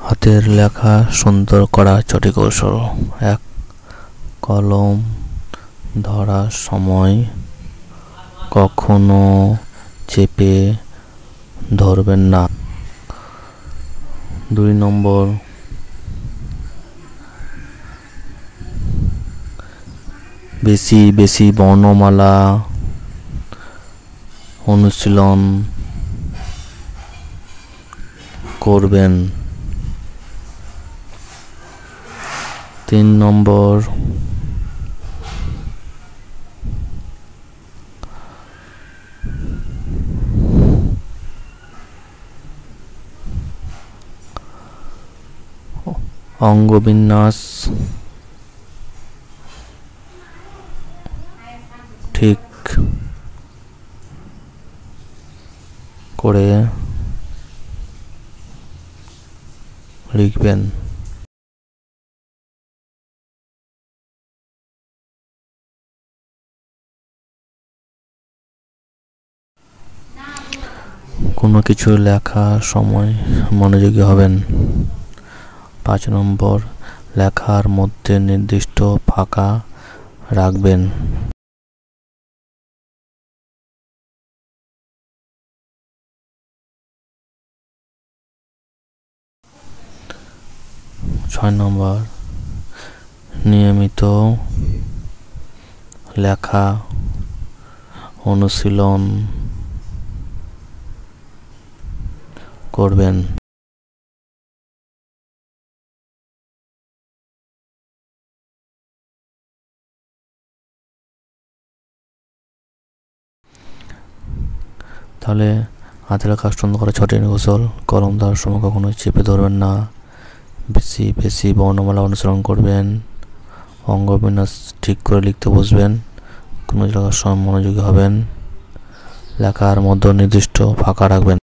হাতের লেখা সুন্দর করার ছটি কৌশল। ১. কলম ধরার সময় কখনো চেপে ধরবেন না। ২ নম্বর, বেশি বেশি বর্ণমালা অনুশীলন করবেন। ৩ নম্বর, অঙ্গবিন্যাস ঠিক করে লিখবেন। কোনো কিছু লেখার সময় মনোযোগী হবেন। ৫ নম্বর, লেখার মধ্যে নির্দিষ্ট ফাঁকা রাখবেন। ৬ নম্বর, নিয়মিত লেখা অনুশীলন করবেন। তাহলে হাতের লেখা সুন্দর করার ৬টি কৌশল। কলম ধরার সময় কখনো চেপে ধরবেন না। বেশি বেশি বর্ণমালা অনুসরণ করবেন। অঙ্গবিন্যাস ঠিক করে লিখতে বসবেন। কোনো লেখার সময় মনোযোগী হবেন। লেখার মধ্যে নির্দিষ্ট ফাঁকা রাখবেন।